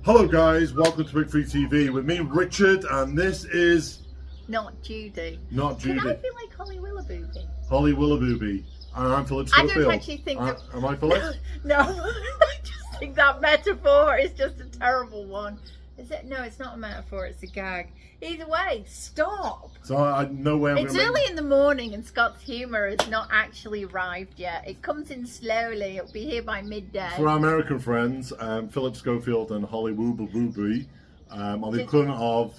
Hello guys, welcome to Big Free TV with me, Richard, and this is... Not Judy. Not Judy. Can I feel like Holly Willoughby? Holly Willoughby. And I'm Philip Schofield. I don't actually think that... Am I Philip? No, I just think that metaphor is just a terrible one. Is it? No, it's not a metaphor, it's a gag. Either way, stop. So I know where It's early in the morning and Scott's humour has not actually arrived yet. It comes in slowly. It'll be here by midday. For our American friends, Philip Schofield and Holly Willoughby are the equivalent of...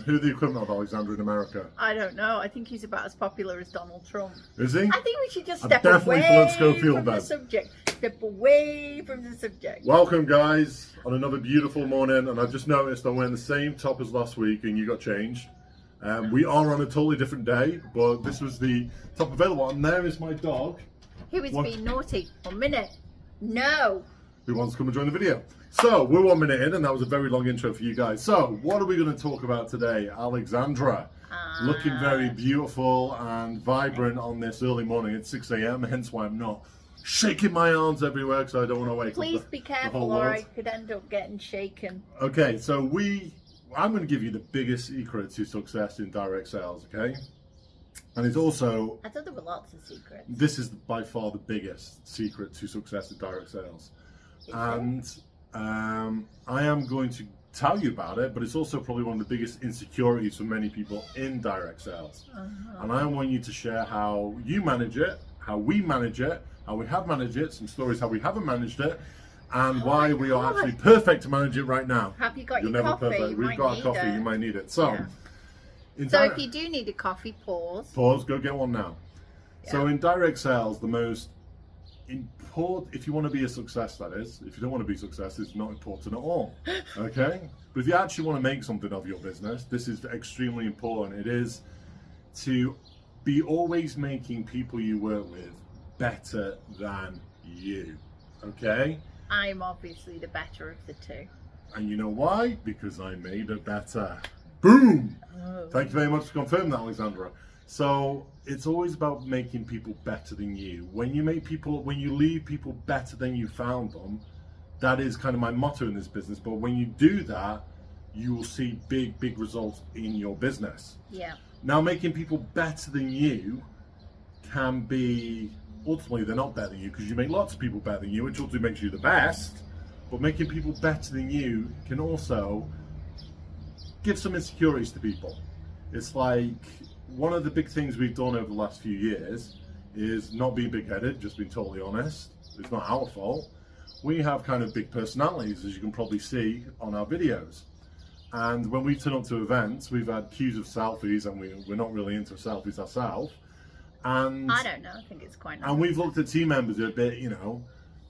who are the equivalent of Alexandra in America? I don't know. I think he's about as popular as Donald Trump. Is he? I think we should just I'm step definitely away Philip Schofield from then. the subject. Step away from the subject. Welcome guys on another beautiful morning, and I've just noticed I'm wearing the same top as last week and you got changed. We are on a totally different day, but this was the top available, and there is my dog. Who is being naughty? 1 minute. No. Who wants to come and join the video? So, we're 1 minute in, and that was a very long intro for you guys. So, what are we going to talk about today? Alexandra. Looking very beautiful and vibrant on this early morning at 6 a.m, hence why I'm not shaking my arms everywhere, because I don't want to wake Please up be the careful whole or world. I could end up getting shaken. Okay, so I'm going to give you the biggest secret to success in direct sales, okay? And it's also... I thought there were lots of secrets. This is by far the biggest secret to success in direct sales. And I am going to tell you about it, but it's also probably one of the biggest insecurities for many people in direct sales. And I want you to share how you manage it, how we manage it, how we have managed it, some stories how we haven't managed it, and why we are actually perfect to manage it right now. Have you got You're your never coffee? perfect. We've got a coffee, you might need it. So, So if you do need a coffee, pause. Pause, go get one now. Yeah. So in direct sales, the most important, if you want to be a success, that is, if you don't want to be a success, it's not important at all, okay? But if you actually want to make something of your business, this is extremely important. It is to be always making people you work with better than you, okay? I'm obviously the better of the two. And you know why? Because I made it better. Boom! Oh. Thank you very much for confirming that, Alexandra. So it's always about making people better than you. When you leave people better than you found them, that is kind of my motto in this business. But when you do that, you will see big results in your business. Yeah. Now, making people better than you can be, ultimately they're not better than you because you make lots of people better than you, which ultimately makes you the best. But making people better than you can also give some insecurities to people. It's like one of the big things we've done over the last few years is not being big-headed, just being totally honest. It's not our fault. We have kind of big personalities, as you can probably see on our videos. And when we turn up to events, we've had queues of selfies, and we're not really into selfies ourselves. And I don't know, I think it's quite nice. And we've looked at team members who are a bit,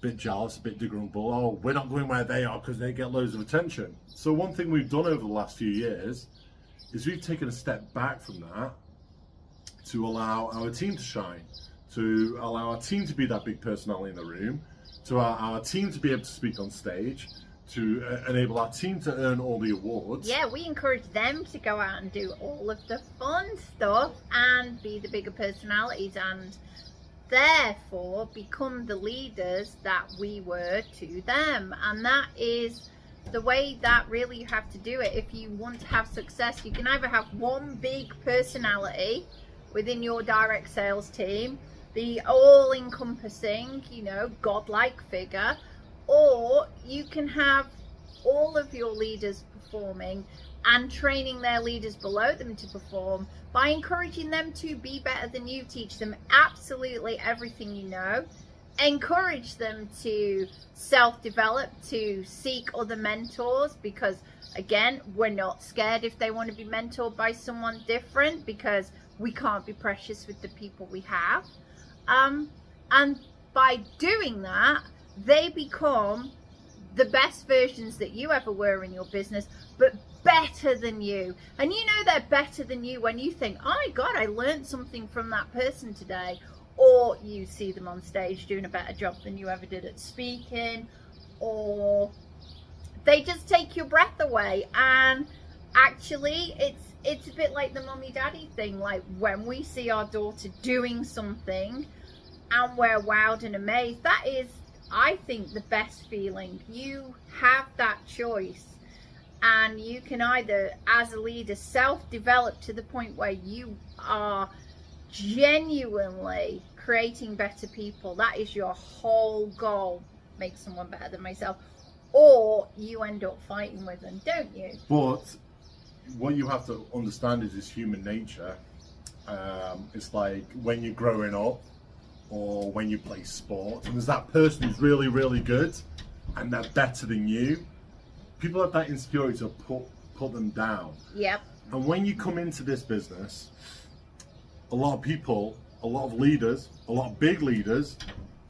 bit jealous, a bit disgruntled. Oh, we're not going where they are because they get loads of attention. So one thing we've done over the last few years is we've taken a step back from that to allow our team to shine, to allow our team to be that big personality in the room, to allow our team to be able to speak on stage, to enable our team to earn all the awards. Yeah, we encourage them to go out and do all of the fun stuff and be the bigger personalities and therefore become the leaders that we were to them. And that is the way that really you have to do it. If you want to have success, you can either have one big personality within your direct sales team, the all-encompassing, godlike figure, or you can have all of your leaders performing and training their leaders below them to perform by encouraging them to be better than you. Teach them absolutely everything you know. Encourage them to self-develop, to seek other mentors, because again, we're not scared if they want to be mentored by someone different, because we can't be precious with the people we have. And by doing that, they become the best versions that you ever were in your business, but better than you. And they're better than you when you think, oh my God, I learned something from that person today. Or you see them on stage doing a better job than you ever did at speaking, or they just take your breath away. And actually, it's a bit like the mummy daddy thing. Like when we see our daughter doing something and we're wowed and amazed, that is I think the best feeling, you have that choice, and you can either, as a leader, self-develop to the point where you are genuinely creating better people. That is your whole goal, make someone better than myself, or you end up fighting with them, don't you? But what you have to understand is human nature. It's like when you're growing up or when you play sport and there's that person who's really, really good and they're better than you. People have that insecurity to put them down. Yep. And when you come into this business, a lot of people, a lot of leaders, a lot of big leaders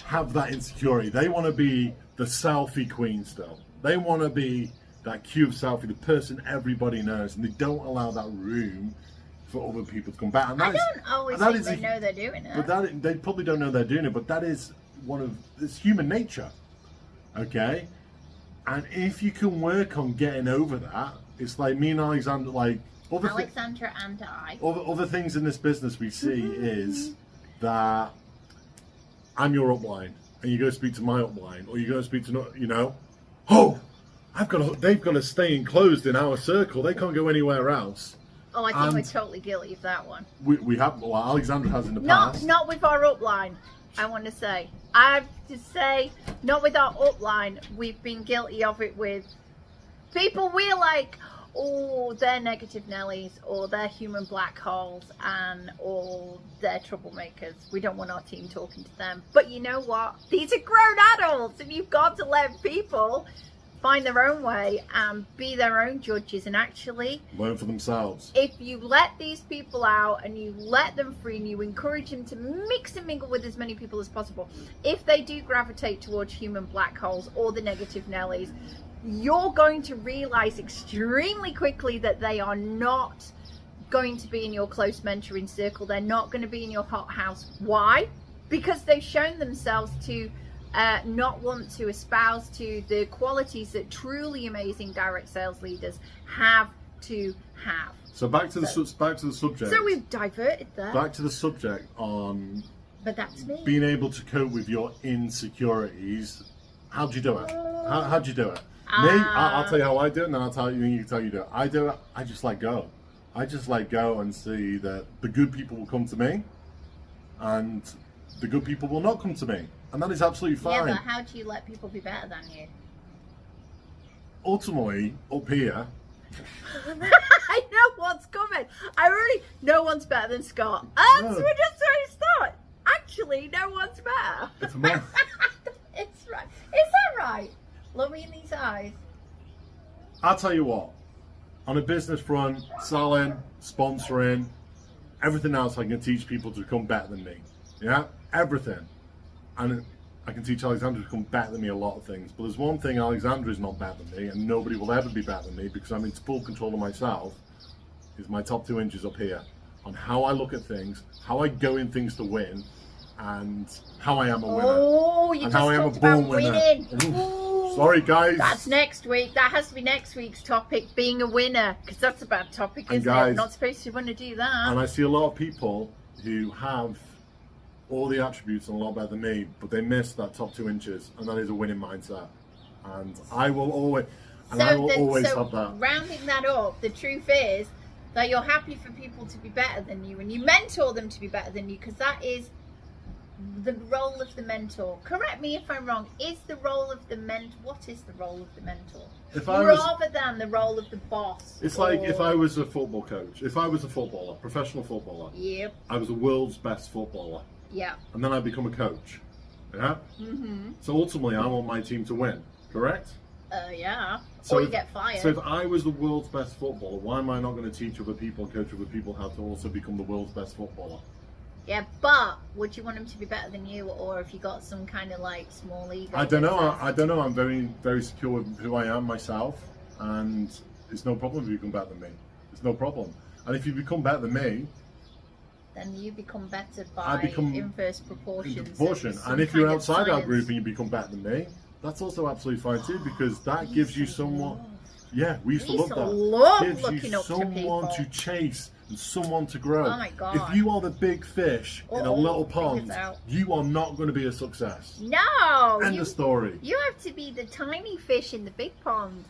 have that insecurity. They want to be the selfie queen still. They want to be that cute selfie, the person everybody knows, and they don't allow that room for other people to come back. And I don't always think they know they're doing it. But they probably don't know they're doing it, but that is it's human nature, okay? And if you can work on getting over that, it's like me and Alexandra, like Alexandra and I. Other things in this business we see is that I'm your upline, and you go speak to my upline, or you go speak to, they've got to stay enclosed in our circle. They can't go anywhere else. Oh, I think we're totally guilty of that one. We have, well, Alexandra has in the past. Not with our upline, I want to say. I have to say, not with our upline. We've been guilty of it with people we're like, oh, they're negative Nellies, or they're human black holes, or they're troublemakers. We don't want our team talking to them. But you know what? These are grown adults, and you've got to let people find their own way and be their own judges, and actually learn for themselves. If you let these people out and you let them free and you encourage them to mix and mingle with as many people as possible, if they do gravitate towards human black holes or the negative Nellies, you're going to realize extremely quickly that they are not going to be in your close mentoring circle. They're not going to be in your hot house. Why? Because they've shown themselves to not want to espouse to the qualities that truly amazing direct sales leaders have to have. So back to the subject. So we've diverted there. Back to the subject on. But that's me. Being able to cope with your insecurities. How'd you do it? How'd you do it? Me, I'll tell you how I do it, and then I'll tell you. You can tell you do it. I do it. I just let go. I just let go and see that the good people will come to me, and the good people will not come to me. And that is absolutely fine. Yeah, but how do you let people be better than you? Ultimately, up here. I know what's coming. No one's better than Scott. So we're just trying to start. Actually, no one's better. It's right. Is that right? Look me in these eyes. I'll tell you what. On a business front, selling, sponsoring, everything else, I can teach people to become better than me. Yeah, everything. And I can teach Alexandra to become better than me a lot of things. But there's one thing, Alexandra is not better than me, and nobody will ever be better than me because I'm in full control of myself, is my top 2 inches up here. On how I look at things, how I go in things to win, and how I am a winner. Oh, you and just how I am a talked about born winner. winning. Sorry, guys. That's next week. That has to be next week's topic, being a winner, because that's a bad topic, isn't it? Guys, We're not supposed to want to do that. And I see a lot of people who have all the attributes and a lot better than me, but they miss that top 2 inches, and that is a winning mindset. And I will always, have that. Rounding that up, the truth is that you're happy for people to be better than you, and you mentor them to be better than you, because that is the role of the mentor. Correct me if I'm wrong. Is the role of the mentor? What is the role of the mentor? Rather than the role of the boss. It's like if I was a football coach, if I was a footballer, professional footballer. Yep. I was the world's best footballer. Yeah. And then I become a coach. Yeah. Mm-hmm. So ultimately, I want my team to win. Correct? Yeah. So or you get fired. So if I was the world's best footballer, why am I not going to teach other people, coach other people how to also become the world's best footballer? Yeah, but would you want them to be better than you, or if you got some kind of like small ego? I don't know. I don't know. I'm very, very secure with who I am myself, and it's no problem if you become better than me. It's no problem. And if you become better than me, then you become better by inverse proportions. And if you're outside our group and you become better than me, that's also absolutely fine too, because that gives you someone. Yeah, we used to love that. Love gives looking you up to someone people. to chase and someone to grow. Oh my God. If you are the big fish in a little pond, out. you are not going to be a success. No. End of story. You have to be the tiny fish in the big pond.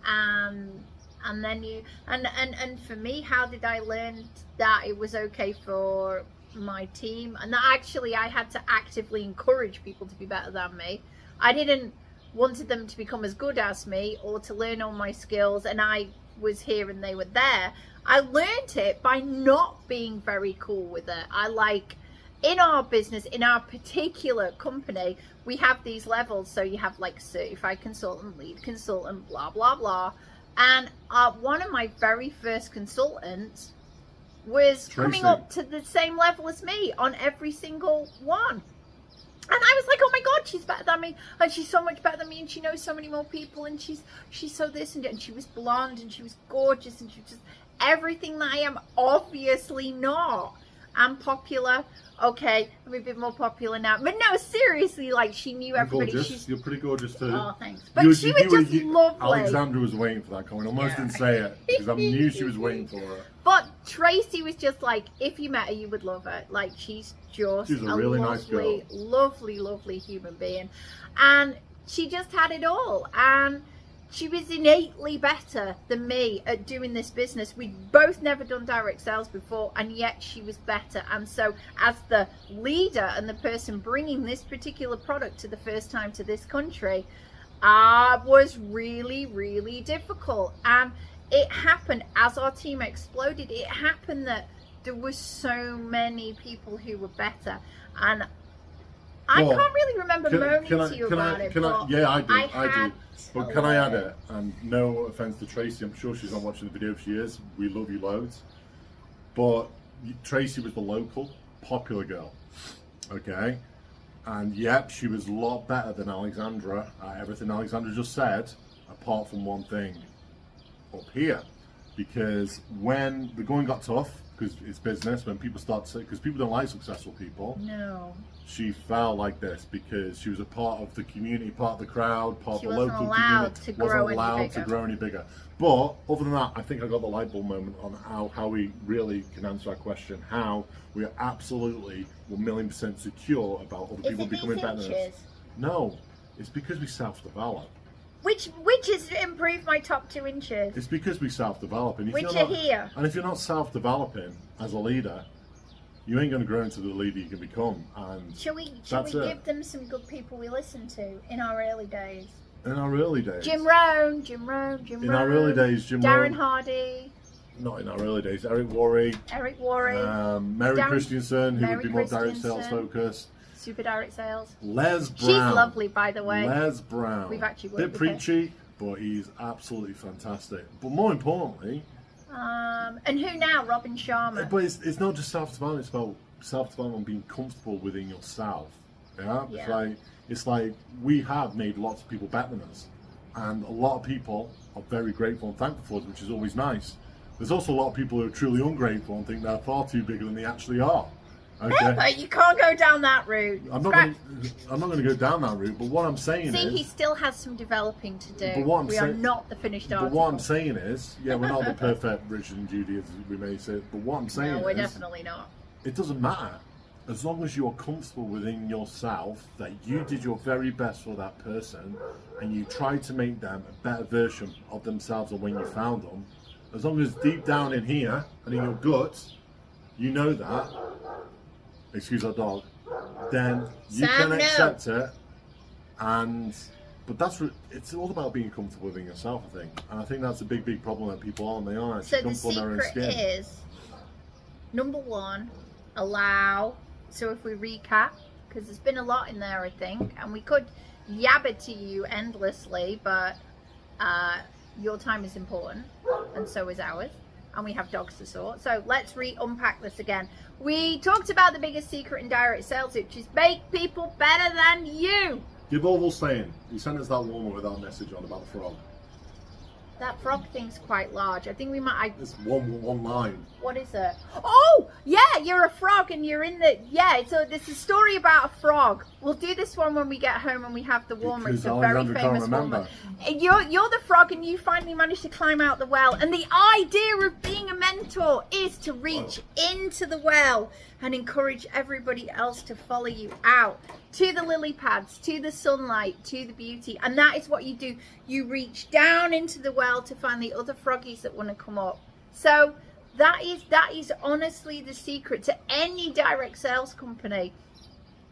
And then you and for me, how did I learn that it was okay for my team, and that actually I had to actively encourage people to be better than me. I didn't wanted them to become as good as me or to learn all my skills, and I was here and they were there. I learned it by not being very cool with it. I like, in our business, in our particular company, we have these levels. So you have like certified consultant, lead consultant, blah blah blah. And one of my very first consultants was Tracy. coming up to the same level as me on every single one. And I was like, oh my God, she's better than me. And she's so much better than me. And she knows so many more people. And she's so this and she was blonde and she was gorgeous. And she was just everything that I am. Obviously not. I'm popular. Okay, I'm a bit more popular now. But no, seriously, like she knew everybody. Gorgeous. You're pretty gorgeous too. Oh, thanks. But she was just lovely. Alexandra was waiting for that comment. I almost didn't say it because I knew she was waiting for it. But Tracy was just like, if you met her, you would love her. Like she's just a really nice girl. lovely human being, and she just had it all. And she was innately better than me at doing this business. We'd both never done direct sales before, and yet she was better. And so as the leader and the person bringing this particular product to the first time to this country, was really, really difficult. And it happened as our team exploded. It happened that there were so many people who were better. And I can't really remember moaning to you about it. Yeah, I do. But to can I add learn. it? And no offense to Tracy, I'm sure she's not watching the video. If she is, we love you loads. But Tracy was the local, popular girl. Okay? And yep, she was a lot better than Alexandra at everything Alexandra just said, apart from one thing up here. Because when the going got tough, because it's business, when people start to, because people don't like successful people. No. She felt like this because she was a part of the community, part of the crowd, part She of the wasn't local allowed community. to grow any bigger. To grow any bigger. But other than that, I think I got the light bulb moment on how we really can answer that question. How we are absolutely 1,000,000% secure about other people becoming better than us. No, it's because we self-develop. Which has improved my top 2 inches. It's because we self-develop, and if Which you're are not, here. and if you're not self-developing as a leader, you ain't going to grow into the leader you can become. And Shall we give them some good people we listened to in our early days? In our early days. Jim Rohn. In our early days, Jim Darren Rohn. Hardy. Not in our early days. Eric Worre. Mary Darren- Christensen, who Mary would be more direct Christensen. sales focused. Super direct sales. Les Brown. She's lovely, by the way. Les Brown. We've actually worked Bit with her. preachy, but he's absolutely fantastic. But more importantly, And who now? Robin Sharma. but it's not just self-development. It's about self-development, being comfortable within yourself. Yeah. Yeah. It's like we have made lots of people better than us, and a lot of people are very grateful and thankful for us, which is always nice. There's also a lot of people who are truly ungrateful and think they're far too bigger than they actually are. Okay. But you can't go down that route. I'm not going to go down that route, but what I'm saying is... he still has some developing to do. But what I'm we are saying- not the finished article. But what I'm saying is, yeah, we're not the perfect Richard and Judy, as we may say, but what I'm saying No, we're is... definitely not. It doesn't matter. As long as you're comfortable within yourself, that you did your very best for that person, and you tried to make them a better version of themselves than when you found them, as long as deep down in here, and in your gut, you know that, excuse our dog, then you can accept it. But it's all about being comfortable within yourself, I think. And I think that's a big problem that people aren't. They aren't actually So the comfortable in their own secret skin. is, number 1, allow. So if we recap, because there's been a lot in there, I think, and we could yab it to you endlessly, but your time is important, and so is ours. And we have dogs to sort. So let's unpack this again. We talked about the biggest secret in direct sales, which is make people better than you. Give Oval saying, you sent us that woman with that message on about the frog. That frog thing's quite large. I think we might. It's one line. What is it? Oh, yeah, you're a frog and you're in the. Yeah, so there's a story about a frog. We'll do this one when we get home and we have the warmer. It's a very Alexandra can't famous remember. warmer. You're the frog and you finally managed to climb out the well. And the idea of being a mentor is to reach into the well and encourage everybody else to follow you out to the lily pads, to the sunlight, to the beauty. And that is what you do. You reach down into the well to find the other froggies that want to come up. So that is honestly the secret to any direct sales company,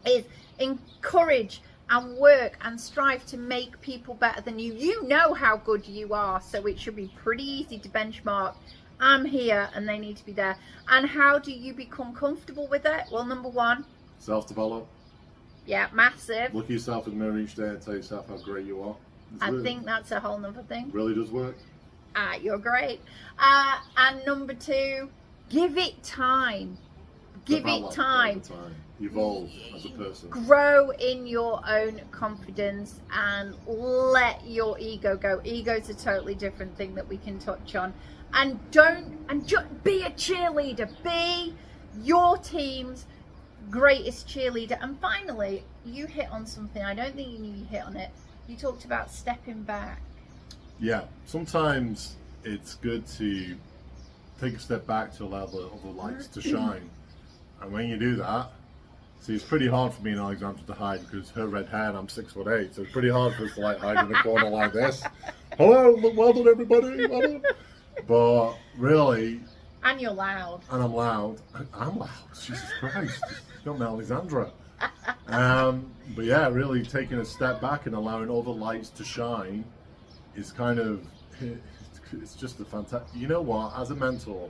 is encourage and work and strive to make people better than you. You know how good you are, so it should be pretty easy to benchmark. I'm here and they need to be there. And how do you become comfortable with it? Well, number one, Self-develop. yeah, massive. Look at yourself in the mirror each day and tell yourself how great you are. I think that's a whole nother thing. Really does work. You're great. And number two, give it time. Give Develop it time. over time. Evolve as a person. Grow in your own confidence and let your ego go. Ego's a totally different thing that we can touch on. And just be a cheerleader. Be your team's greatest cheerleader. And finally, you hit on something. I don't think you hit on it. You talked about stepping back. Yeah, sometimes it's good to take a step back to allow the other lights to shine. And when you do that, see, it's pretty hard for me and Alexandra to hide because her red hair and I'm 6'8", so it's pretty hard for us to like hide in the corner like this. Hello, look, well done everybody. Well done. But really, And you're loud. and I'm loud. I'm loud. Jesus Christ, you got me, Alexandra. But yeah, really taking a step back and allowing all the lights to shine is kind of, it's just a fantastic. You know what? As a mentor,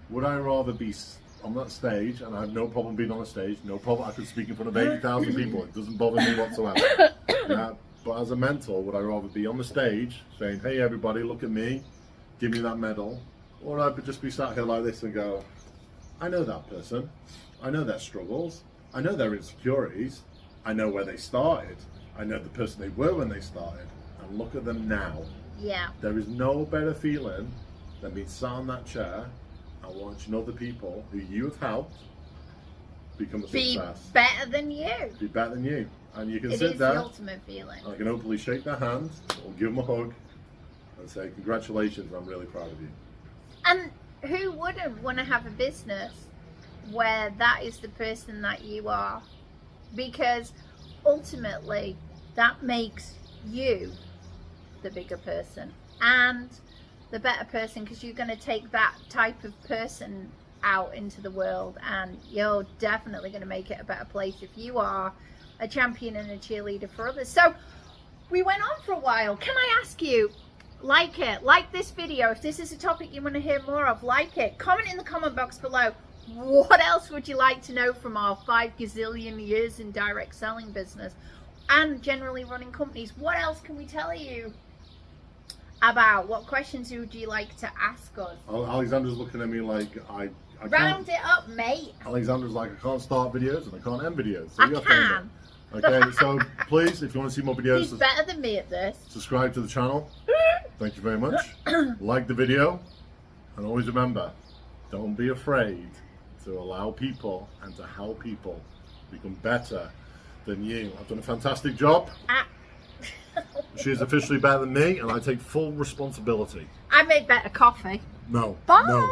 would I rather be on that stage, and I have no problem being on a stage, no problem. I could speak in front of 80,000 people. It doesn't bother me whatsoever. But as a mentor, would I rather be on the stage saying, "Hey, everybody, look at me, give me that medal," or I could just be sat here like this and go, "I know that person. I know their struggles. I know their insecurities. I know where they started. I know the person they were when they started, and look at them now." Yeah. There is no better feeling than being sat on that chair and watching other people who you have helped become a Be success. better than you. Be better than you. And you can It sit is there, the ultimate feeling. and I can openly shake their hand or give them a hug and say, "Congratulations, I'm really proud of you." And who wouldn't want to have a business where that is the person that you are? Because ultimately that makes you the bigger person and the better person, because you're going to take that type of person out into the world and you're definitely going to make it a better place if you are a champion and a cheerleader for others. So we went on for a while. Can I ask you, like this video, if this is a topic you want to hear more of, like it, comment in the comment box below. What else would you like to know from our 5 gazillion years in direct selling business and generally running companies? What else can we tell you about? What questions would you like to ask us? Alexandra's looking at me like I Round can't. it up, mate. Alexandra's like, I can't start videos and I can't end videos. So I you got to end can. it. Okay, so please, if you want to see more videos, He's better than me at this. subscribe to the channel. Thank you very much. Like the video, and always remember, don't be afraid to allow people and to help people become better than you. I've done a fantastic job. She is officially better than me, and I take full responsibility. I made better coffee. No. Bye. No.